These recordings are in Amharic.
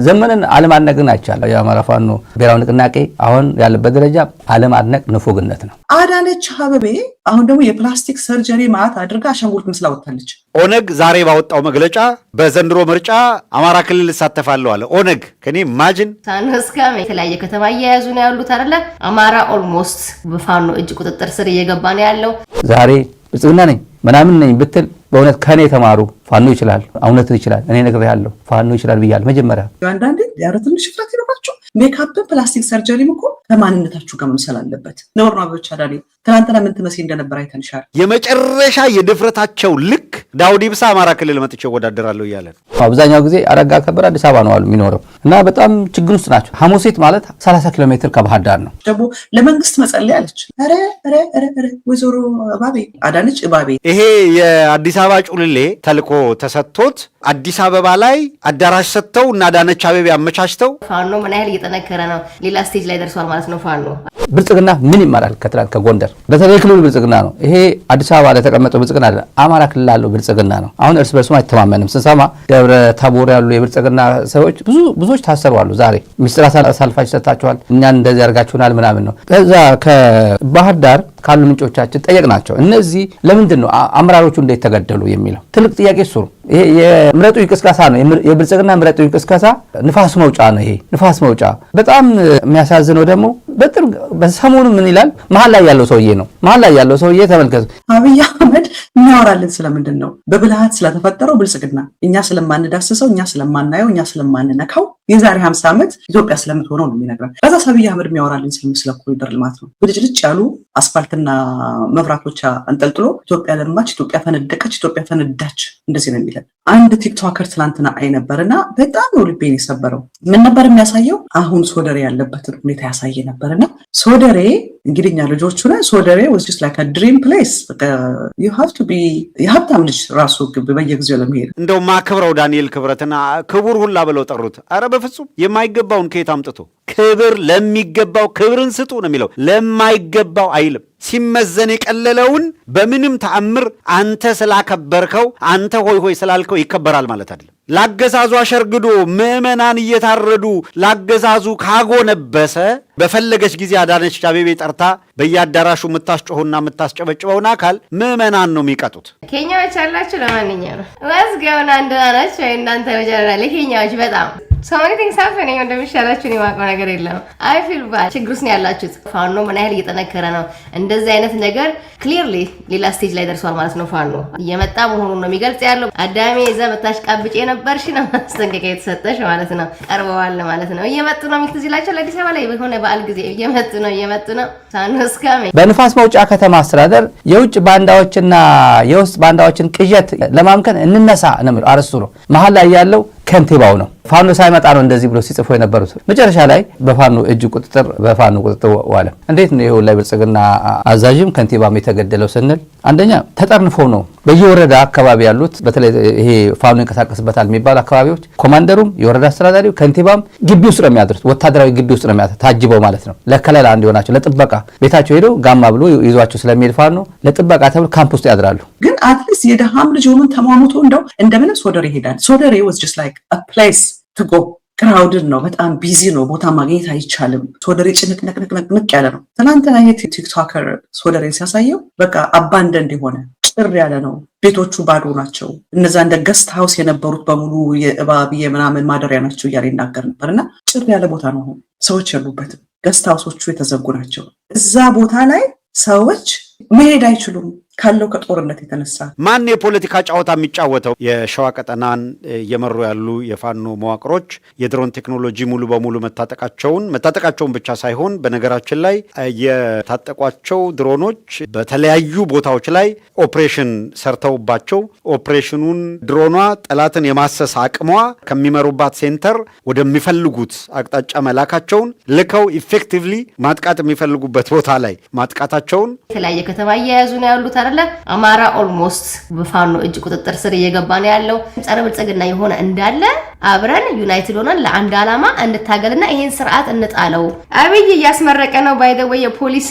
ዘመንን ዓለም አድነቅን አይቻለ የአማራ ፋኖ ብሔራዊ ንቅናቄ አሁን ያለበት ደረጃ ዓለም አድነቅ ንፉግነት ነው። አዳነች አቤቤ አሁን ደግሞ የፕላስቲክ ሰርጀሪ ማት አድርጋ አሻንጉሊት መስላ ወጣለች። ኦነግ ዛሬ ባወጣው መግለጫ በዘንድሮ ምርጫ አማራ ክልል እሳተፋለሁ አለ። ኦነግ ከኔ ማጅን ሳንስካም የተለያየ ከተማ እየያዙ ነው ያሉት አይደለ? አማራ ኦልሞስት በፋኖ እጅ ቁጥጥር ስር እየገባ ነው ያለው። ዛሬ ብልጽግና ነኝ ምናምን ነኝ ብትል በእውነት ከኔ ተማሩ። ፋኖ ይችላል፣ እውነትን ይችላል። እኔ ነግሬሃለሁ ፋኖ ይችላል ብያለሁ። መጀመሪያ አንዳንዴ ያረትን ሽፍራት ይኖራቸው ሜካፕን ፕላስቲክ ሰርጀሪም እኮ ከማንነታችሁ ጋር መምሰል አለበት። ነውር ነው ብቻ ዳኒ ትናንትና ምን ትመስይ እንደነበር አይተንሻል። የመጨረሻ የድፍረታቸው ልክ ዳውድ ኢብሳ አማራ ክልል መጥቼ ወዳደራለሁ እያለ ነው። አብዛኛው ጊዜ አረጋ ከበደ አዲስ አበባ ነው አሉ የሚኖረው እና በጣም ችግር ውስጥ ናቸው። ሐሙሲት ማለት 30 ኪሎ ሜትር ከባህር ዳር ነው። ደግሞ ለመንግስት መጸለይ አለች። ኧረ ወይዘሮ እባቤ አዳነች እባቤ ይሄ የአዲስ አበባ ጩልሌ ተልኮ ተሰጥቶት አዲስ አበባ ላይ አዳራሽ ሰጥተው እና አዳነች አቤቤ አመቻችተው ፋኖ ምን ያህል እየጠነከረ ነው፣ ሌላ ስቴጅ ላይ ደርሷል ማለት ነው። ፋኖ ብልጽግና ምን ይማራል ከትላንት ከጎንደር በተለይ ክልሉ ብልጽግና ነው። ይሄ አዲስ አበባ ላይ ተቀመጠው ብልጽግና አይደለም፣ አማራ ክልል ያለው ብልጽግና ነው። አሁን እርስ በርሱ አይተማመንም። ስንሰማ ደብረ ታቦር ያሉ የብልጽግና ሰዎች ብዙዎች ታሰሩዋሉ። ዛሬ ሚስጥር አሳልፋችሁ ሰጣችኋል፣ እኛን እንደዚህ ያርጋችሁናል ምናምን ነው። ከዛ ከባህር ዳር ካሉ ምንጮቻችን ጠየቅናቸው። እነዚህ ለምንድን ነው አመራሮቹ እንዴት ተገደሉ የሚለው ትልቅ ጥያቄ እሱ ነው። ይሄ የምረጡ ቅስቀሳ ነው። የብልጽግና ምረጡ ቅስቀሳ ንፋስ መውጫ ነው። ይሄ ንፋስ መውጫ በጣም የሚያሳዝነው ደግሞ በሰሞኑ ምን ይላል? መሀል ላይ ያለው ሰውዬ ነው። መሀል ላይ ያለው ሰውዬ ተመልከቱ። አብይ አህመድ የሚያወራልን ስለምንድን ነው? በብልሃት ስለተፈጠረው ብልጽግና እኛ ስለማንዳስሰው፣ እኛ ስለማናየው፣ እኛ ስለማንነካው የዛሬ 50 ዓመት ኢትዮጵያ ስለምትሆነው ነው የሚነግረን። ከዛ አብይ አህመድ የሚያወራልን ስለ ኮሪደር ልማት ነው። ብልጭልጭ ያሉ አስፋልትና መብራቶች አንጠልጥሎ ኢትዮጵያ ለማች፣ ኢትዮጵያ ፈነደቀች፣ ኢትዮጵያ ፈነዳች እንደዚህ ነው የሚለን። አንድ ቲክቶከር ትላንትና አይ ነበርና በጣም ነው ልቤን የሰበረው። ምን ነበር የሚያሳየው? አሁን ሶደሬ ያለበትን ሁኔታ ያሳየ ነበርና ሶደሬ እንግዲህ እኛ ልጆቹ ነን። ሶደሬ was just like a dream place. you have to be የሀብታም ልጅ ራሱ በየጊዜው ለመሄድ እንደው ማክብረው ዳንኤል ክብረትና ክቡር ሁላ ብለው ጠሩት። አረ በፍጹም የማይገባውን ከየት አምጥቶ ክብር ለሚገባው ክብርን ስጡ ነው የሚለው። ለማይገባው አይልም። ሲመዘን የቀለለውን በምንም ተአምር አንተ ስላከበርከው አንተ ሆይ ሆይ ስላልከው ይከበራል ማለት አይደለም። ላገዛዙ አሸርግዶ ምዕመናን እየታረዱ ላገዛዙ ካጎነበሰ በፈለገች ጊዜ አዳነች አቤቤ ጠርታ በየአዳራሹ የምታስጮሁና የምታስጨበጭበውን አካል ምዕመናን ነው የሚቀጡት። ኬኛዎች አላችሁ። ለማንኛውም ወዝገውና እንደናች ወይ እናንተ በጀነራል ኬኛዎች በጣም ሰማኒ ቲንግስ ሃፕኒንግ እንደሚሻላችሁ ነው የማውቀው ነገር የለም። አይ ፊል ባድ ችግር ውስጥ ነው ያላችሁት። ፋኖ ምን ያህል እየጠነከረ ነው። እንደዚህ አይነት ነገር ክሊርሊ ሌላ ስቴጅ ላይ ደርሷል ማለት ነው። ፋኖ እየመጣ መሆኑን ነው የሚገልጽ ያለው። አዳሜ እዛ በታሽቃብጭ የነበርሽ ነው ማስጠንቀቂያ የተሰጠሽ ማለት ነው። ቀርበዋል ማለት ነው። እየመጡ ነው የሚል ትዝ ይላችኋል። አዲስ አበባ ላይ በሆነ በዓል ጊዜ እየመጡ ነው ሳንስካም በንፋስ መውጫ ከተማ አስተዳደር የውጭ ባንዳዎችና የውስጥ ባንዳዎችን ቅዠት ለማምከን እንነሳ ነው አርሱ ነው። መሀል ላይ ያለው ከንቲባው ነው። ፋኖ ሳይመጣ ነው እንደዚህ ብሎ ሲጽፉ የነበሩት። መጨረሻ ላይ በፋኖ ቁጥጥር ዋለ። እንዴት ነው ይሄው ላይ ብልጽግና አዛዥም ከንቲባም የተገደለው ስንል አንደኛ ተጠርንፎ ነው። በየወረዳ አካባቢ ያሉት በተለይ ይሄ ፋኖ ይንቀሳቀስበታል የሚባሉ አካባቢዎች ኮማንደሩም የወረዳ አስተዳዳሪው ከንቲባም ግቢ ውስጥ ነው የሚያድሩት። ወታደራዊ ግቢ ውስጥ ነው የሚያድሩት ታጅበው ማለት ነው። ለከለላ እንዲሆናቸው ለጥበቃ ቤታቸው ሄደው ጋማ ብሎ ይዟቸው ስለሚሄድ ፋኖ ለጥበቃ ተብሎ ካምፕ ውስጥ ያድራሉ። ግን አትሊስት የደሃም ልጅ ሆኖ ተማሙቶ እንደው እንደምንም ሶደሬ ይሄዳል። ሶደሬ was just like a place to go. ክራውድድ ነው፣ በጣም ቢዚ ነው፣ ቦታ ማግኘት አይቻልም። ሶደሬ ጭንቅንቅንቅንቅ ያለ ነው። ትናንትና ይሄ ቲክቶከር ሶደሬን ሲያሳየው በቃ አባንደንድ የሆነ ጭር ያለ ነው። ቤቶቹ ባዶ ናቸው። እነዛ እንደ ገስት ሃውስ የነበሩት በሙሉ የእባብ የምናምን ማደሪያ ናቸው እያለ ይናገር ነበርና ጭር ያለ ቦታ ነው። ሰዎች ያሉበትም ገስት ሃውሶቹ የተዘጉ ናቸው። እዛ ቦታ ላይ ሰዎች መሄድ አይችሉም ካለው ከጦርነት የተነሳ። ማን የፖለቲካ ጨዋታ የሚጫወተው? የሸዋ ቀጠናን እየመሩ ያሉ የፋኖ መዋቅሮች የድሮን ቴክኖሎጂ ሙሉ በሙሉ መታጠቃቸውን ብቻ ሳይሆን በነገራችን ላይ የታጠቋቸው ድሮኖች በተለያዩ ቦታዎች ላይ ኦፕሬሽን ሰርተውባቸው ኦፕሬሽኑን ድሮኗ ጠላትን የማሰስ አቅሟ ከሚመሩባት ሴንተር ወደሚፈልጉት አቅጣጫ መላካቸውን ልከው ኢፌክቲቭሊ ማጥቃት የሚፈልጉበት ቦታ ላይ ማጥቃታቸውን የተለያየ ከተማ እየያዙ ነው ያሉት አይደለ? አማራ ኦልሞስት በፋኖ እጅ ቁጥጥር ስር እየገባ ነው ያለው። ጸረ ብልጽግና የሆነ እንዳለ አብረን ዩናይትድ ሆነን ለአንድ ዓላማ እንታገልና ይሄን ስርዓት እንጣለው። አብይ እያስመረቀ ነው ባይ ዘ ወይ የፖሊስ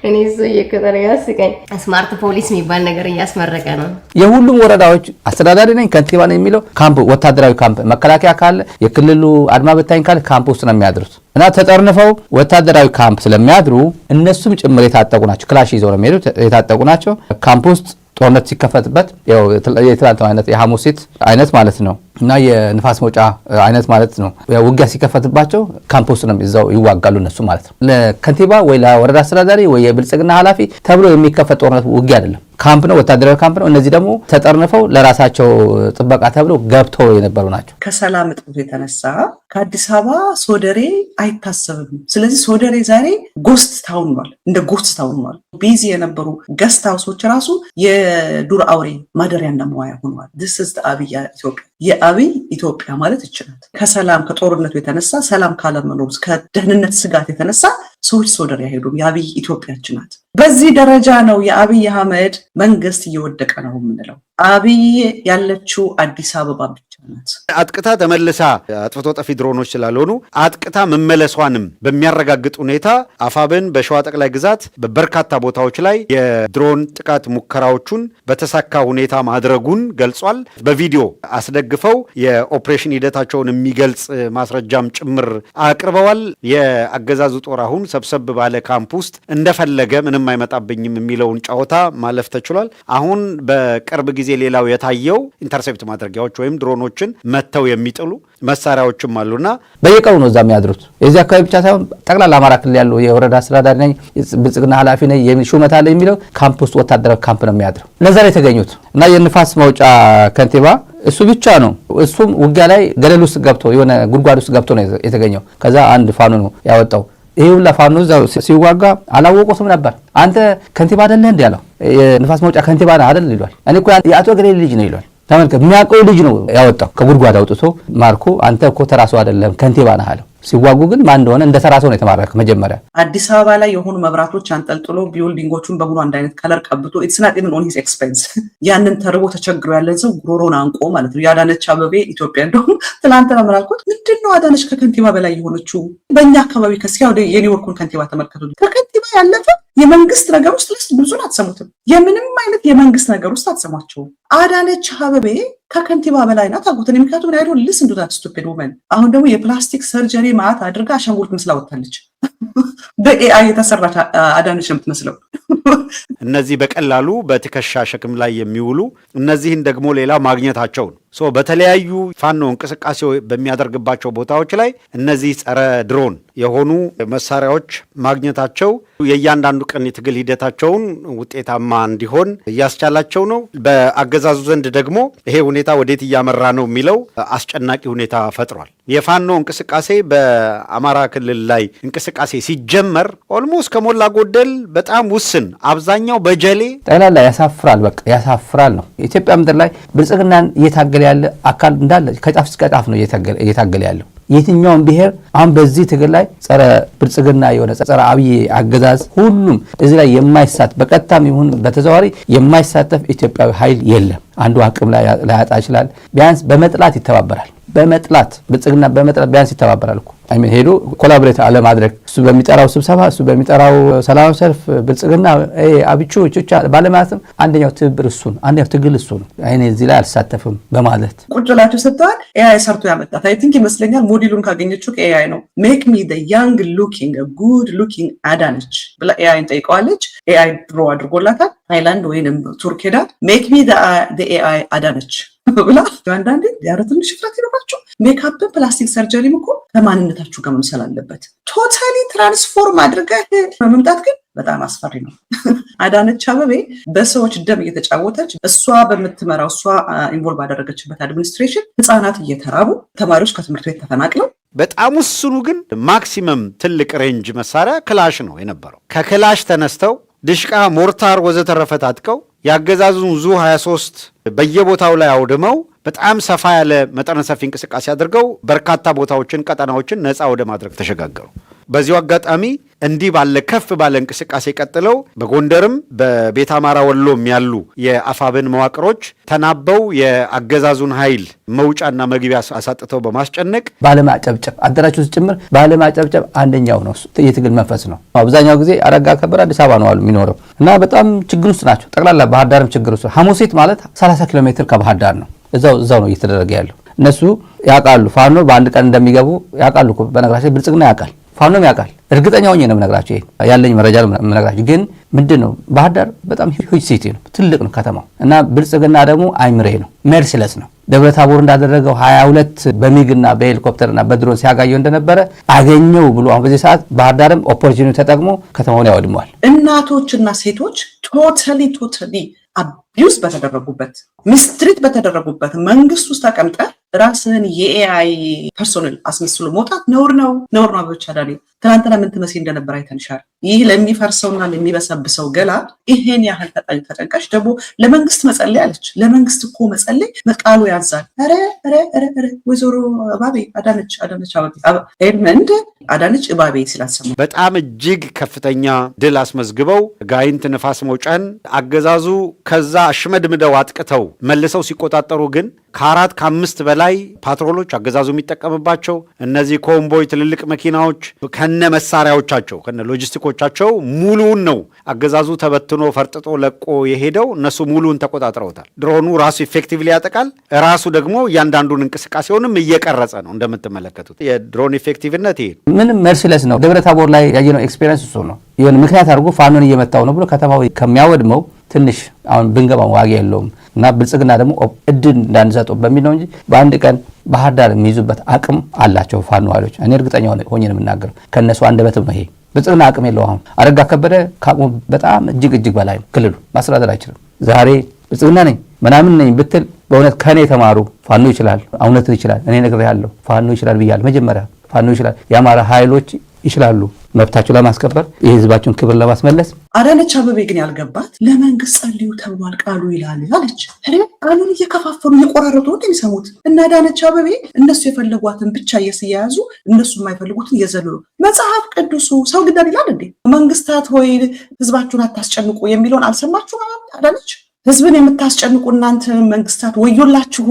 እኔ እሱ እየከተለ ያስቀኝ ስማርት ፖሊስ የሚባል ነገር እያስመረቀ ነው። የሁሉም ወረዳዎች አስተዳዳሪ ነኝ ከንቲባ ነኝ የሚለው ካምፕ ወታደራዊ ካምፕ መከላከያ ካለ የክልሉ አድማ በታኝ ካለ ካምፕ ውስጥ ነው የሚያድሩት እና ተጠርንፈው ወታደራዊ ካምፕ ስለሚያድሩ እነሱም ጭምር የታጠቁ ናቸው። ክላሽ ይዘው ነው የሚሄዱት። የታጠቁ ናቸው። ካምፕ ውስጥ ጦርነት ሲከፈትበት ያው የትላንቱ አይነት የሐሙሲት አይነት ማለት ነው እና የንፋስ መውጫ አይነት ማለት ነው። ውጊያ ሲከፈትባቸው ካምፕስ ነው ይዛው ይዋጋሉ እነሱ ማለት ነው። ለከንቲባ ወይ ለወረዳ አስተዳዳሪ ወይ የብልጽግና ኃላፊ ተብሎ የሚከፈት ጦርነት ውጊያ አይደለም። ካምፕ ነው፣ ወታደራዊ ካምፕ ነው። እነዚህ ደግሞ ተጠርንፈው ለራሳቸው ጥበቃ ተብሎ ገብተው የነበሩ ናቸው። ከሰላም እጦት የተነሳ ከአዲስ አበባ ሶደሬ አይታሰብም። ስለዚህ ሶደሬ ዛሬ ጎስት ታውን ሆኗል፣ እንደ ጎስት ታውን ሆኗል። ቢዚ የነበሩ ገስት ሃውሶች ራሱ የዱር አውሬ ማደሪያና መዋያ ሆነዋል። this is the አብይ ኢትዮጵያ። የአብይ ኢትዮጵያ ማለት ይችላል። ከሰላም ከጦርነቱ የተነሳ ሰላም ካለመኖር ከደህንነት ስጋት የተነሳ ሰዎች ሶደሬ አይሄዱም። የአብይ ኢትዮጵያችን ናት። በዚህ ደረጃ ነው የአብይ አህመድ መንግስት እየወደቀ ነው የምንለው። አብይ ያለችው አዲስ አበባ ብቻ ናት። አጥቅታ ተመልሳ አጥፍቶ ጠፊ ድሮኖች ስላልሆኑ አጥቅታ መመለሷንም በሚያረጋግጥ ሁኔታ አፋብን በሸዋ ጠቅላይ ግዛት በበርካታ ቦታዎች ላይ የድሮን ጥቃት ሙከራዎቹን በተሳካ ሁኔታ ማድረጉን ገልጿል። በቪዲዮ አስደግፈው የኦፕሬሽን ሂደታቸውን የሚገልጽ ማስረጃም ጭምር አቅርበዋል። የአገዛዙ ጦር አሁን ሰብሰብ ባለ ካምፕ ውስጥ እንደፈለገ ምንም አይመጣብኝም የሚለውን ጨዋታ ማለፍ ተችሏል። አሁን በቅርብ ጊዜ ሌላው የታየው ኢንተርሴፕት ማድረጊያዎች ወይም ድሮኖችን መተው የሚጥሉ መሳሪያዎችም አሉና በየቀኑ ነው እዛ የሚያድሩት። የዚህ አካባቢ ብቻ ሳይሆን ጠቅላላ አማራ ክልል ያለው የወረዳ አስተዳዳሪ ነኝ ብልጽግና ኃላፊ ነኝ ሹመት አለ የሚለው ካምፕ ውስጥ ወታደራዊ ካምፕ ነው የሚያድረው። ለዛ ላይ የተገኙት እና የንፋስ መውጫ ከንቲባ እሱ ብቻ ነው። እሱም ውጊያ ላይ ገደል ውስጥ ገብቶ የሆነ ጉድጓድ ውስጥ ገብቶ ነው የተገኘው። ከዛ አንድ ፋኖ ነው ያወጣው። ይሄ ሁላ ፋኖ እዛው ሲዋጋ አላወቁትም ነበር። አንተ ከንቲባ አይደለህ እንዴ ያለው የንፋስ መውጫ ከንቲባ አይደል ይሏል። እኔ እኮ የአቶ ገሌ ልጅ ነው ይሏል። ተመልከት፣ የሚያውቀው ልጅ ነው ያወጣው ከጉድጓድ አውጥቶ ማርኮ። አንተ እኮ ተራሱ አይደለም ከንቲባ ነህ አለው። ሲዋጉ ግን ማን እንደሆነ እንደ ተራሱ ነው የተማረከ። መጀመሪያ አዲስ አበባ ላይ የሆኑ መብራቶች አንጠልጥሎ ቢልዲንጎቹን በሙሉ አንድ አይነት ከለር ቀብቶ ኢትስ ናት ኢቭን ኦን ሂዝ ኤክስፔንስ ያንን ተርቦ ተቸግሮ ያለን ሰው ጉሮሮን አንቆ ማለት ነው። የአዳነች አበቤ ኢትዮጵያ እንደውም ትላንትና ምን አልኩት፣ ምንድን ነው አዳነች ከከንቲባ በላይ የሆነችው? በእኛ አካባቢ ከሲያ ወደ የኒውዮርኩን ከንቲባ ተመልከቱ። ከከንቲባ ያለፈ የመንግስት ነገር ውስጥ ብዙን አትሰሙትም። የምንም አይነት የመንግስት ነገር ውስጥ አትሰሟቸውም። አዳነች አበቤ ከከንቲባ በላይ ናት አልኩት። ምክንያቱም አይዶ ሊስን ቱ ዛት ስቱፒድ ውመን። አሁን ደግሞ የፕላስቲክ ሰርጀሪ ማት አድርጋ አሻንጉሊት መስላ ወጣለች። በኤአይ የተሰራች አዳነች ነው የምትመስለው። እነዚህ በቀላሉ በትከሻ ሸክም ላይ የሚውሉ እነዚህን ደግሞ ሌላ ማግኘታቸው ነው። በተለያዩ ፋኖ እንቅስቃሴ በሚያደርግባቸው ቦታዎች ላይ እነዚህ ጸረ ድሮን የሆኑ መሳሪያዎች ማግኘታቸው የእያንዳንዱ ቀን የትግል ሂደታቸውን ውጤታማ እንዲሆን እያስቻላቸው ነው። በአገዛዙ ዘንድ ደግሞ ይሄ ሁኔታ ወዴት እያመራ ነው የሚለው አስጨናቂ ሁኔታ ፈጥሯል። የፋኖ እንቅስቃሴ በአማራ ክልል ላይ እንቅስቃሴ ሲጀመር ኦልሞስት ከሞላ ጎደል በጣም ውስን፣ አብዛኛው በጀሌ ጠቅላላ ያሳፍራል። በቃ ያሳፍራል ነው። ኢትዮጵያ ምድር ላይ ብልጽግናን እየታገለ ያለ አካል እንዳለ ከጫፍ እስከ ጫፍ ነው እየታገለ ያለው። የትኛውም ብሔር አሁን በዚህ ትግል ላይ ጸረ ብልጽግና የሆነ ጸረ አብይ አገዛዝ ሁሉም እዚህ ላይ የማይሳተፍ በቀጥታም ይሁን በተዘዋዋሪ የማይሳተፍ ኢትዮጵያዊ ኃይል የለም። አንዱ አቅም ላይ ላያጣ ይችላል። ቢያንስ በመጥላት ይተባበራል። በመጥላት ብልጽግና በመጥላት ቢያንስ ይተባበራል እኮ አይሜን ሄዶ ኮላቦሬት አለማድረግ እሱ በሚጠራው ስብሰባ እሱ በሚጠራው ሰላማዊ ሰልፍ ብልጽግና አብቹ ቹቻ ባለማለትም አንደኛው ትብብር እሱ ነው። አንደኛው ትግል እሱ ነው። አይኔ እዚህ ላይ አልሳተፍም በማለት ቁጭ ብላችሁ ስትዋል ኤአይ ሰርቶ ያመጣት አይ ቲንክ ይመስለኛል። ሞዴሉን ካገኘችው ኤአይ ነው። ሜክ ሚ ዘ ያንግ ሉኪንግ ጉድ ሉኪንግ አዳነች ብላ ኤአይን ጠይቀዋለች። ኤአይ ድሮ አድርጎላታል። ታይላንድ ወይንም ቱርክ ሄዳ ሜክ ሚ ዘ ኤአይ አዳነች ብላ አንዳንዴ ያረ ትንሽ ፍራት ይኖራችሁ። ሜካፕን ፕላስቲክ ሰርጀሪም እኮ ከማንነታችሁ ጋር መምሰል አለበት። ቶታሊ ትራንስፎርም አድርገህ መምጣት ግን በጣም አስፈሪ ነው። አዳነች አበቤ በሰዎች ደም እየተጫወተች እሷ በምትመራው እሷ ኢንቮልቭ ባደረገችበት አድሚኒስትሬሽን ህፃናት እየተራቡ ተማሪዎች ከትምህርት ቤት ተፈናቅለው በጣም ውስኑ ግን ማክሲመም ትልቅ ሬንጅ መሳሪያ ክላሽ ነው የነበረው። ከክላሽ ተነስተው ድሽቃ፣ ሞርታር ወዘተረፈ ታጥቀው የአገዛዙን ዙ 23 በየቦታው ላይ አውድመው በጣም ሰፋ ያለ መጠነ ሰፊ እንቅስቃሴ አድርገው በርካታ ቦታዎችን ቀጠናዎችን ነፃ ወደ ማድረግ ተሸጋገሩ። በዚሁ አጋጣሚ እንዲህ ባለ ከፍ ባለ እንቅስቃሴ ቀጥለው በጎንደርም በቤተ አማራ ወሎም ያሉ የአፋብን መዋቅሮች ተናበው የአገዛዙን ኃይል መውጫና መግቢያ አሳጥተው በማስጨነቅ ባለማጨብጨብ አደራችሁ ጭምር ባለማጨብጨብ አንደኛው ነው የትግል መንፈስ ነው። አብዛኛው ጊዜ አረጋ ከበደ አዲስ አበባ ነው አሉ የሚኖረው እና በጣም ችግር ውስጥ ናቸው። ጠቅላላ ባህር ዳርም ችግር ውስጥ ሐሙሲት ማለት 30 ኪሎ ሜትር ከባህር ዳር ነው። እዛው ነው እየተደረገ ያለው። እነሱ ያውቃሉ ፋኖ በአንድ ቀን እንደሚገቡ ያውቃሉ እኮ በነገራችን ብልጽግና ያውቃል፣ ፋኖም ያውቃል። እርግጠኛ ሆኜ ነው የምነግራቸው፣ ያለኝ መረጃ ነው የምነግራቸው። ግን ምንድነው ባህር ዳር በጣም ሂውጅ ሲቲ ነው፣ ትልቅ ነው ከተማው እና ብልጽግና ደግሞ አይምሬ ነው፣ ሜርሲለስ ነው። ደብረ ታቦር እንዳደረገው 22 በሚግና በሄሊኮፕተርና በድሮን ሲያጋየው እንደነበረ አገኘው ብሎ አሁን በዚህ ሰዓት ባህር ዳርም ኦፖርቹኒቲ ተጠቅሞ ከተማውን ያወድመዋል። እናቶችና ሴቶች ቶታሊ አቢዩዝ በተደረጉበት ሚስትሪት በተደረጉበት መንግስት ውስጥ ተቀምጠ ራስህን የኤአይ ፐርሶናል አስመስሎ መውጣት ነውር ነው ብቻ ዳኒ ትናንትና ምን ትመስል እንደነበር አይተንሻል። ይህ ለሚፈርሰውና ለሚበሰብሰው ገላ ይሄን ያህል ተጠንቀሽ ደግሞ ለመንግስት መጸለይ አለች። ለመንግስት እኮ መጸለይ መቃሉ ያዛል። ረ ወይዘሮ እባቤ አዳነች ኤድመንድ አዳነች እባቤ ሲላሰሙ በጣም እጅግ ከፍተኛ ድል አስመዝግበው ጋይንት ንፋስ መውጫን አገዛዙ ከዛ አሽመድምደው አጥቅተው መልሰው ሲቆጣጠሩ ግን ከ4 ከ5 በላይ ፓትሮሎች አገዛዙ የሚጠቀምባቸው እነዚህ ኮምቦይ ትልልቅ መኪናዎች ከነ መሳሪያዎቻቸው ከነ ሎጂስቲኮቻቸው ሙሉውን ነው አገዛዙ ተበትኖ ፈርጥጦ ለቆ የሄደው። እነሱ ሙሉውን ተቆጣጥረውታል። ድሮኑ ራሱ ኢፌክቲቭሊ ያጠቃል። ራሱ ደግሞ እያንዳንዱን እንቅስቃሴውንም እየቀረጸ ነው። እንደምትመለከቱት የድሮን ኢፌክቲቭነት ይሄ ምንም መርሲለስ ነው። ደብረ ታቦር ላይ ያየነው ኤክስፔሪየንስ እሱ ነው። የሆነ ምክንያት አድርጎ ፋኖን እየመታው ነው ብሎ ከተማው ከሚያወድመው ትንሽ አሁን ብንገባው ዋጋ የለውም እና ብልጽግና ደግሞ እድል እንዳንሰጠው በሚል ነው እንጂ በአንድ ቀን ባህር ዳር የሚይዙበት አቅም አላቸው ፋኖ ኃይሎች። እኔ እርግጠኛ ሆኜ ነው የምናገረው። ከነሱ አንደበትም ነው ይሄ። ብልጽግና አቅም የለው። አሁን አረጋ ከበደ ከአቅሙ በጣም እጅግ በላይ ነው። ክልሉ ማስተዳደር አይችልም። ዛሬ ብልጽግና ነኝ ምናምን ነኝ ብትል በእውነት ከኔ ተማሩ። ፋኖ ይችላል፣ እውነት ይችላል። እኔ ነግሬሃለሁ፣ ፋኖ ይችላል ብያለሁ። መጀመሪያ ፋኖ ይችላል። የአማራ ኃይሎች ይችላሉ መብታቸው ለማስከበር የህዝባቸውን ክብር ለማስመለስ። አዳነች አበቤ ግን ያልገባት ለመንግስት ጸልዩ ተብሏል ቃሉ ይላል አለች። ቃሉን እየከፋፈሉ እየቆራረጡ እንደሚሰሙት እና አዳነች አበቤ እነሱ የፈለጓትን ብቻ እየያዙ እነሱ የማይፈልጉትን እየዘለሉ መጽሐፍ ቅዱሱ ሰው ግዳን ይላል እንዴ? መንግስታት ሆይ ህዝባችሁን አታስጨንቁ የሚለውን አልሰማችሁ? አዳነች ህዝብን የምታስጨንቁ እናንተ መንግስታት ወዮላችሁ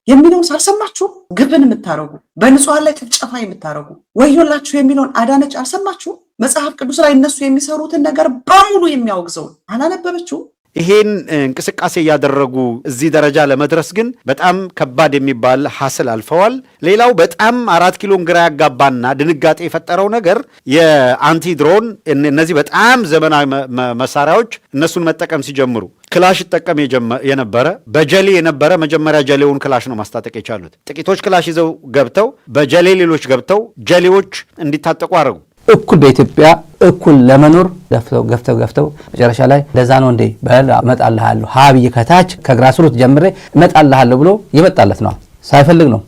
የሚለውን አልሰማችሁ? ግብን የምታረጉ በንጹሃን ላይ ጭፍጨፋ የምታረጉ ወዮላችሁ የሚለውን አዳነች አልሰማችሁ? መጽሐፍ ቅዱስ ላይ እነሱ የሚሰሩትን ነገር በሙሉ የሚያወግዘውን አላነበበችው? ይሄን እንቅስቃሴ እያደረጉ እዚህ ደረጃ ለመድረስ ግን በጣም ከባድ የሚባል ሀስል አልፈዋል። ሌላው በጣም 4 ኪሎን ግራ ያጋባና ድንጋጤ የፈጠረው ነገር የአንቲ ድሮን እነዚህ በጣም ዘመናዊ መሳሪያዎች እነሱን መጠቀም ሲጀምሩ ክላሽ ይጠቀም የነበረ በጀሌ የነበረ መጀመሪያ ጀሌውን ክላሽ ነው ማስታጠቅ የቻሉት። ጥቂቶች ክላሽ ይዘው ገብተው በጀሌ ሌሎች ገብተው ጀሌዎች እንዲታጠቁ አደረጉ። እኩል በኢትዮጵያ እኩል ለመኖር ገፍተው መጨረሻ ላይ ለዛ ነው እንዴ በል እመጣልሃለሁ ሀብዬ ከታች ከግራስሩት ጀምሬ እመጣልሃለሁ ብሎ የመጣለት ነው። ሳይፈልግ ነው።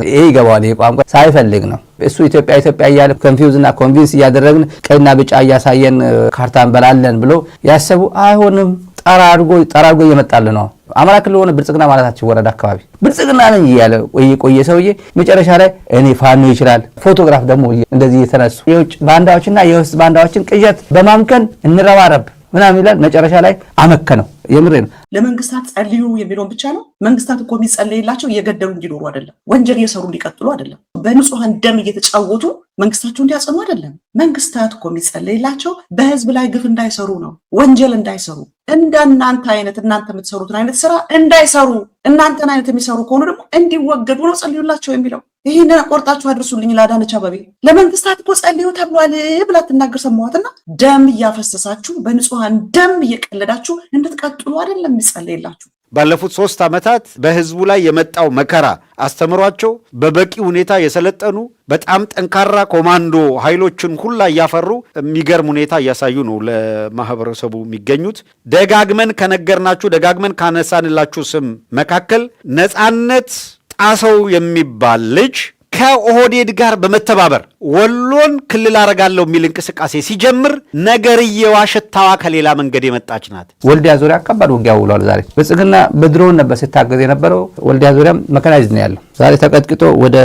ይሄ ይገባዋል። ይሄ ቋንቋ ሳይፈልግ ነው። እሱ ኢትዮጵያ እያለ ኮንፊውዝ እና ኮንቪንስ እያደረግን ቀይና ቢጫ እያሳየን ካርታ እንበላለን ብሎ ያሰቡ አይሆንም። ጠራርጎ እየመጣል ነው። አማራ ክልል ሆነ ብልጽግና ማለታችን ወረዳ አካባቢ ብልጽግና ነኝ እያለ ቆየ ሰውዬ መጨረሻ ላይ እኔ ፋኖ ይችላል ፎቶግራፍ ደግሞ እንደዚህ የተነሱ የውጭ ባንዳዎችና የውስጥ ባንዳዎችን ቅዠት በማምከን እንረባረብ ምናምን ይላል። መጨረሻ ላይ አመከነው። የምሬ ነው። ለመንግስታት ጸልዩ የሚለውን ብቻ ነው። መንግስታት እኮ የሚጸለይላቸው እየገደሉ እንዲኖሩ አይደለም፣ ወንጀል እየሰሩ እንዲቀጥሉ አይደለም፣ በንጹሐን ደም እየተጫወቱ መንግስታቸው እንዲያጸኑ አይደለም። መንግስታት እኮ የሚጸለይላቸው በህዝብ ላይ ግፍ እንዳይሰሩ ነው፣ ወንጀል እንዳይሰሩ፣ እንደናንተ አይነት እናንተ የምትሰሩትን አይነት ስራ እንዳይሰሩ፣ እናንተን አይነት የሚሰሩ ከሆኑ ደግሞ እንዲወገዱ ነው ጸልዩላቸው የሚለው። ይህንን ቆርጣችሁ አድርሱልኝ ለአዳነች አበቤ። ለመንግስታት እኮ ጸልዩ ተብሏል ብላ ትናገር ሰማዋትና ደም እያፈሰሳችሁ በንጹሐን ደም እየቀለዳችሁ እንድትቀጥሉ አይደለም የሚጸለይላችሁ። ባለፉት 3 ዓመታት በህዝቡ ላይ የመጣው መከራ አስተምሯቸው በበቂ ሁኔታ የሰለጠኑ በጣም ጠንካራ ኮማንዶ ኃይሎችን ሁላ እያፈሩ የሚገርም ሁኔታ እያሳዩ ነው ለማህበረሰቡ የሚገኙት። ደጋግመን ከነገርናችሁ ደጋግመን ካነሳንላችሁ ስም መካከል ነፃነት ጣሰው የሚባል ልጅ ከኦህዴድ ጋር በመተባበር ወሎን ክልል አረጋለሁ የሚል እንቅስቃሴ ሲጀምር ነገርየዋ ሽታዋ ከሌላ መንገድ የመጣች ናት። ወልዲያ ዙሪያ ከባድ ውጊያ ውሏል። ዛሬ ብልጽግና በድሮን ነበር ሲታገዝ የነበረው። ወልዲያ ዙሪያም መካናይዝድ ነው ያለው። ዛሬ ተቀጥቅጦ ወደ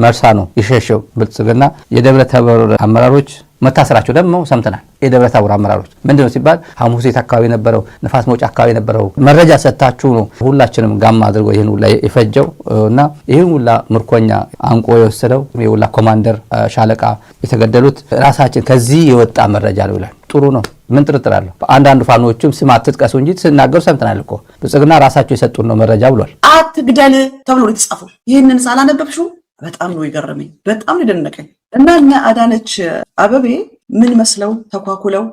መርሳ ነው የሸሸው ብልጽግና። የደብረ ታቦር አመራሮች መታሰራቸው ደግሞ ሰምተናል። የደብረ ታቦር አመራሮች ምንድነው ሲባል ሐሙሴት አካባቢ የነበረው ንፋስ መውጫ አካባቢ የነበረው መረጃ ሰጣችሁ ነው ሁላችንም ጋማ አድርጎ ይሄን ሁላ የፈጀው እና ይሄን ሁላ ምርኮኛ አንቆ የወሰደው የሁላ ኮማንደር ሻለቃ የተገደሉት ራሳችን ከዚህ የወጣ መረጃ ነው ይላል። ጥሩ ነው። ምን ጥርጥር አለው? አንዳንድ ፋኖችም ስም አትጥቀሱ እንጂ ሲናገሩ ሰምተናል እኮ ብልጽግና ራሳቸው የሰጡን ነው መረጃ ብሏል። አትግደል ተብሎ ነው የተጻፈው። ይህንን ሳላነበብሽው በጣም ነው የገረመኝ፣ በጣም ነው የደነቀኝ። እና እነ አዳነች አበቤ ምን መስለው ተኳኩለው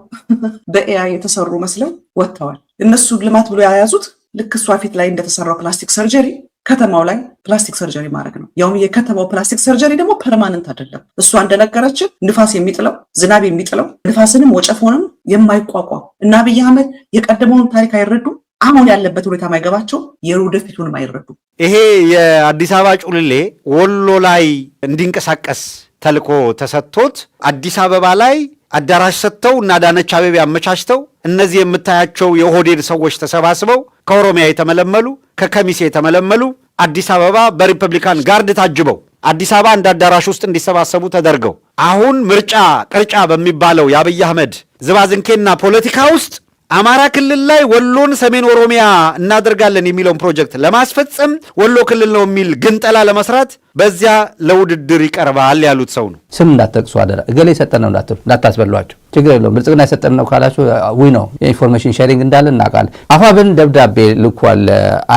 በኤአይ የተሰሩ መስለው ወጥተዋል። እነሱ ልማት ብሎ የያዙት ልክ እሷ ፊት ላይ እንደተሰራው ፕላስቲክ ሰርጀሪ ከተማው ላይ ፕላስቲክ ሰርጀሪ ማድረግ ነው። ያውም የከተማው ፕላስቲክ ሰርጀሪ ደግሞ ፐርማነንት አይደለም። እሷ እንደነገረችን ንፋስ የሚጥለው ዝናብ የሚጥለው ንፋስንም ወጨፎንም የማይቋቋም እና አብይ አህመድ የቀደመውን ታሪክ አይረዱም። አሁን ያለበት ሁኔታ ማይገባቸው የወደፊቱንም አይረዱም። ይሄ የአዲስ አበባ ጩልሌ ወሎ ላይ እንዲንቀሳቀስ ተልኮ ተሰጥቶት አዲስ አበባ ላይ አዳራሽ ሰጥተው እና አዳነች አቤቤ አመቻችተው እነዚህ የምታያቸው የኦህዴድ ሰዎች ተሰባስበው ከኦሮሚያ የተመለመሉ ከከሚሴ የተመለመሉ አዲስ አበባ በሪፐብሊካን ጋርድ ታጅበው አዲስ አበባ እንደ አዳራሽ ውስጥ እንዲሰባሰቡ ተደርገው አሁን ምርጫ ቅርጫ በሚባለው የአብይ አህመድ ዝባዝንኬና ፖለቲካ ውስጥ አማራ ክልል ላይ ወሎን ሰሜን ኦሮሚያ እናደርጋለን የሚለውን ፕሮጀክት ለማስፈጸም ወሎ ክልል ነው የሚል ግንጠላ ለመስራት በዚያ ለውድድር ይቀርባል ያሉት ሰው ነው። ስም እንዳትጠቅሱ አደራ። እገሌ የሰጠን ነው እንዳታስበሏቸው። ችግር የለውም። ብልጽግና የሰጠን ነው ካላችሁ ዊ ነው የኢንፎርሜሽን ሼሪንግ እንዳለ እናውቃለን። አፋብን ደብዳቤ ልኳል።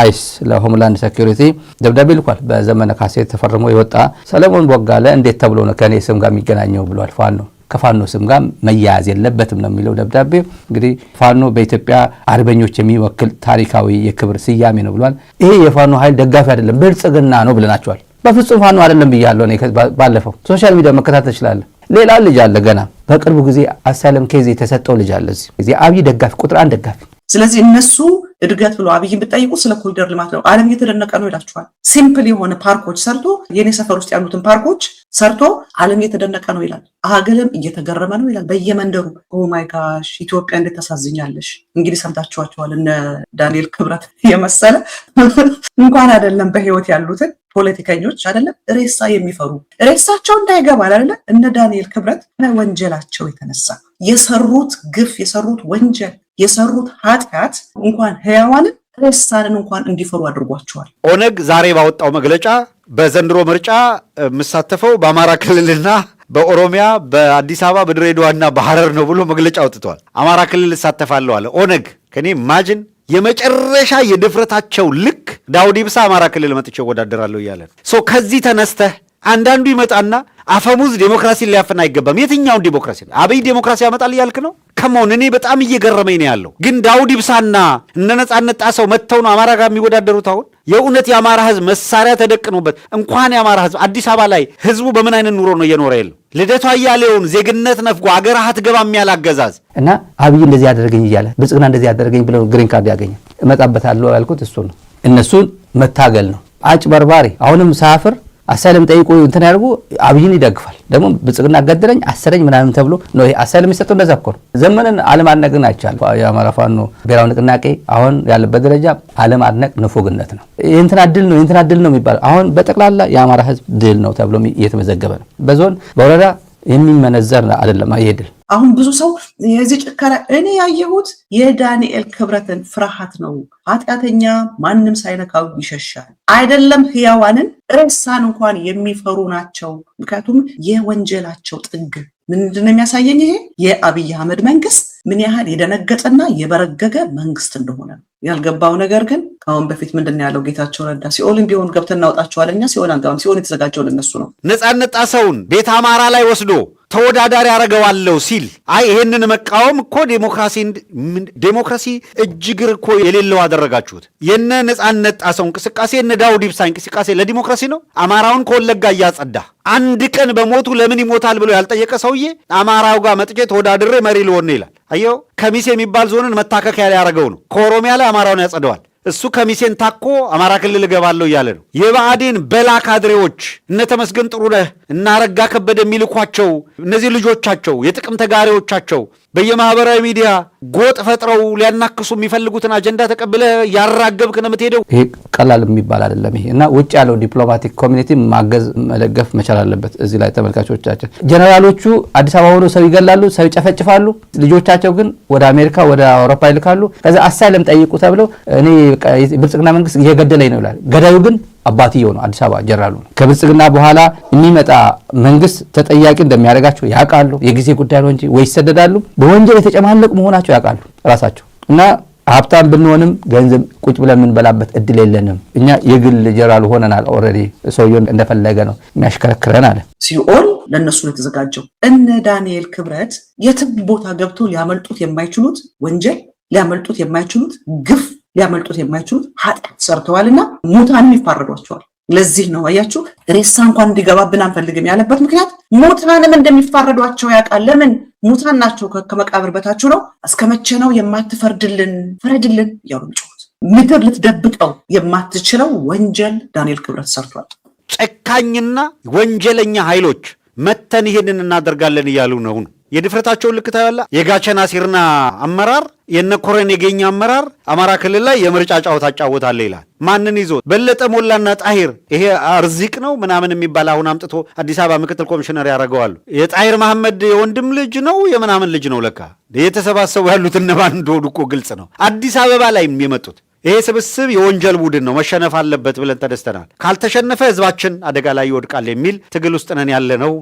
አይስ ለሆምላንድ ሴኩሪቲ ደብዳቤ ልኳል። በዘመነ ካሴ ተፈርሞ የወጣ ሰለሞን ቦጋለ እንዴት ተብሎ ነው ከኔ ስም ጋር የሚገናኘው ብሏል። ፋኖ ከፋኖ ስም ጋር መያያዝ የለበትም ነው የሚለው ደብዳቤ። እንግዲህ ፋኖ በኢትዮጵያ አርበኞች የሚወክል ታሪካዊ የክብር ስያሜ ነው ብሏል። ይሄ የፋኖ ኃይል ደጋፊ አይደለም ብልጽግና ነው ብለናቸዋል። በፍጹም ፋኖ አይደለም ብያለሁ። እኔ ባለፈው ሶሻል ሚዲያ መከታተል ትችላለህ። ሌላ ልጅ አለ ገና በቅርቡ ጊዜ አሳለም ኬዝ የተሰጠው ልጅ አለ እዚህ ጊዜ አብይ ደጋፊ ቁጥር 1 ደጋፊ። ስለዚህ እነሱ እድገት ብሎ አብይን ብትጠይቁ ስለ ኮሪደር ልማት ነው ዓለም እየተደነቀ ነው ይላችኋል። ሲምፕል የሆነ ፓርኮች ሰርቶ የኔ ሰፈር ውስጥ ያሉትን ፓርኮች ሰርቶ ዓለም እየተደነቀ ነው ይላል። አገለም እየተገረመ ነው ይላል በየመንደሩ። ኦ ማይ ጋሽ ኢትዮጵያ እንዴት ታሳዝኛለሽ። እንግዲህ ሰምታችኋቸዋል። እነ ዳንኤል ክብረት የመሰለ እንኳን አይደለም በህይወት ያሉትን ፖለቲከኞች አይደለም ሬሳ የሚፈሩ ሬሳቸው እንዳይገባ አይደለም እነ ዳንኤል ክብረት ወንጀላቸው የተነሳ የሰሩት ግፍ የሰሩት ወንጀል የሰሩት ኃጢአት እንኳን ህያዋንን ሬሳንን እንኳን እንዲፈሩ አድርጓቸዋል። ኦነግ ዛሬ ባወጣው መግለጫ በዘንድሮ ምርጫ የምሳተፈው በአማራ ክልልና በኦሮሚያ በአዲስ አበባ በድሬዳዋና በሐረር ነው ብሎ መግለጫ አውጥቷል። አማራ ክልል እሳተፋለሁ አለ ኦነግ። ከኔ ማጅን የመጨረሻ የድፍረታቸው ልክ ዳውድ ኢብሳ አማራ ክልል መጥቼ ወዳደራለሁ እያለ ነው። ከዚህ ተነስተህ አንዳንዱ ይመጣና አፈሙዝ ዴሞክራሲን ሊያፍን አይገባም። የትኛውን ዴሞክራሲ? አብይ ዴሞክራሲ ያመጣል እያልክ ነው? ከመሆን እኔ በጣም እየገረመኝ ነው ያለው። ግን ዳውድ ኢብሳና እነ ነጻነት ጣሰው መጥተው ነው አማራ ጋር የሚወዳደሩት። አሁን የእውነት የአማራ ህዝብ መሳሪያ ተደቅኖበት እንኳን የአማራ ህዝብ አዲስ አበባ ላይ ህዝቡ በምን አይነት ኑሮ ነው እየኖረ ያለው? ልደቱ አያሌውን ዜግነት ነፍጎ አገር አትገባም ያለ አገዛዝ እና አብይ እንደዚህ ያደረገኝ እያለ ብልጽግና እንደዚህ ያደረገኝ ብለው ግሪን ካርድ ያገኘ እመጣበታለሁ ያልኩት እሱ ነው። እነሱን መታገል ነው። አጭበርባሪ አሁንም ሳፍር አሳይለም ጠይቆ እንትን ያርጉ አብይን ይደግፋል። ደግሞ ብልጽግና ገደለኝ አሰረኝ ምናምን ተብሎ ነው ይሄ አሳይለም የሚሰጠው። እንደዛ እኮ ነው። ዘመንን ዓለም አድነቅን አይቻል። የአማራ ፋኖ ብሔራዊ ንቅናቄ አሁን ያለበት ደረጃ ዓለም አድነቅ ንፉግነት ነው። የእንትና ድል ነው የእንትና ድል ነው የሚባለው አሁን በጠቅላላ የአማራ ህዝብ ድል ነው ተብሎ እየተመዘገበ ነው። በዞን በወረዳ የሚመነዘር አይደለም ይሄ ድል። አሁን ብዙ ሰው የዚህ ጭከራ እኔ ያየሁት የዳንኤል ክብረትን ፍርሃት ነው። ኃጢአተኛ ማንም ሳይነካው ይሸሻል። አይደለም ህያዋንን ሬሳን እንኳን የሚፈሩ ናቸው። ምክንያቱም የወንጀላቸው ጥግ ምንድነው የሚያሳየኝ? ይሄ የአብይ አህመድ መንግስት ምን ያህል የደነገጠና የበረገገ መንግስት እንደሆነ ነው። ያልገባው ነገር ግን ከአሁን በፊት ምንድን ያለው ጌታቸው ረዳ ሲኦልን ቢሆን ገብተን እናውጣቸዋለን፣ እኛ ሲኦል አንገባም፣ ሲኦል የተዘጋጀው ለነሱ ነው። ነጻነት ጣሰውን ቤት አማራ ላይ ወስዶ ተወዳዳሪ ያደረገዋለሁ ሲል አይ ይሄንን መቃወም እኮ ዴሞክራሲ እጅግር እኮ የሌለው አደረጋችሁት። የነ ነጻነት ጣሰው እንቅስቃሴ የነ ዳውድ ኢብሳ እንቅስቃሴ ለዲሞክራሲ ነው። አማራውን ከወለጋ እያጸዳ አንድ ቀን በሞቱ ለምን ይሞታል ብሎ ያልጠየቀ ሰውዬ አማራው ጋር መጥቼ ተወዳድሬ መሪ ልሆን ነው ይላል። አየው ከሚሴ የሚባል ዞንን መታከኪያ ላይ ያደረገው ነው። ከኦሮሚያ ላይ አማራውን ያጸደዋል። እሱ ከሚሴን ታኮ አማራ ክልል እገባለሁ እያለ ነው። የብአዴን በላ ካድሬዎች እነ ተመስገን ጥሩነህ እና አረጋ ከበደ የሚልኳቸው እነዚህ ልጆቻቸው የጥቅም ተጋሪዎቻቸው በየማህበራዊ ሚዲያ ጎጥ ፈጥረው ሊያናክሱ የሚፈልጉትን አጀንዳ ተቀብለ ያራገብክ ነው የምትሄደው። ይሄ ቀላል የሚባል አይደለም። ይሄ እና ውጭ ያለው ዲፕሎማቲክ ኮሚኒቲ ማገዝ መደገፍ መቻል አለበት። እዚህ ላይ ተመልካቾቻችን ጀነራሎቹ አዲስ አበባ ሆነው ሰው ይገላሉ፣ ሰው ይጨፈጭፋሉ። ልጆቻቸው ግን ወደ አሜሪካ ወደ አውሮፓ ይልካሉ። ከዛ አሳይለም ጠይቁ ተብለው እኔ ብልጽግና መንግስት እየገደለኝ ነው ይላል። ገዳዩ ግን አባትየው ነው፣ አዲስ አበባ ጀነራሉ ነው። ከብልጽግና በኋላ የሚመጣ መንግስት ተጠያቂ እንደሚያደርጋቸው ያውቃሉ። የጊዜ ጉዳይ ነው እንጂ ወይ ይሰደዳሉ። በወንጀል የተጨማለቁ መሆናቸው ያውቃሉ ራሳቸው። እና ሀብታም ብንሆንም ገንዘብ ቁጭ ብለን የምንበላበት እድል የለንም። እኛ የግል ጀነራል ሆነናል። ኦልሬዲ ሰውየው እንደፈለገ ነው የሚያሽከረክረን አለ። ሲኦል ለእነሱ ነው የተዘጋጀው። እነ ዳንኤል ክብረት የትም ቦታ ገብቶ ሊያመልጡት የማይችሉት ወንጀል፣ ሊያመልጡት የማይችሉት ግፍ፣ ሊያመልጡት የማይችሉት ኃጢአት ሰርተዋልና ሙታንም ይፋረዷቸዋል። ለዚህ ነው አያችሁ ሬሳ እንኳን እንዲገባብን አንፈልግም ያለበት ምክንያት ሙታንም እንደሚፋረዷቸው ያውቃል። ለምን? ሙታን ናቸው፣ ከመቃብር በታችሁ ነው። እስከ መቼ ነው የማትፈርድልን? ፍረድልን እያሉ የሚጮሁት። ምድር ልትደብቀው የማትችለው ወንጀል ዳንኤል ክብረት ሰርቷል። ጨካኝና ወንጀለኛ ኃይሎች መተን ይሄንን እናደርጋለን እያሉ ነው። የድፍረታቸውን ልክ ታያላ። የጋቸና ሲርና አመራር የነ ኮረን የገኛ አመራር አማራ ክልል ላይ የምርጫ ጨዋታ አጫወታለ ይላል። ማንን ይዞ? በለጠ ሞላና ጣሂር ይሄ አርዚቅ ነው ምናምን የሚባል አሁን አምጥቶ አዲስ አበባ ምክትል ኮሚሽነር ያደርገዋሉ። የጣሂር መሐመድ የወንድም ልጅ ነው የምናምን ልጅ ነው። ለካ የተሰባሰቡ ያሉት እነማን እንደሆኑ እኮ ግልጽ ነው። አዲስ አበባ ላይ የመጡት ይሄ ስብስብ የወንጀል ቡድን ነው፣ መሸነፍ አለበት ብለን ተደስተናል። ካልተሸነፈ ህዝባችን አደጋ ላይ ይወድቃል የሚል ትግል ውስጥ ነን ያለ ነው።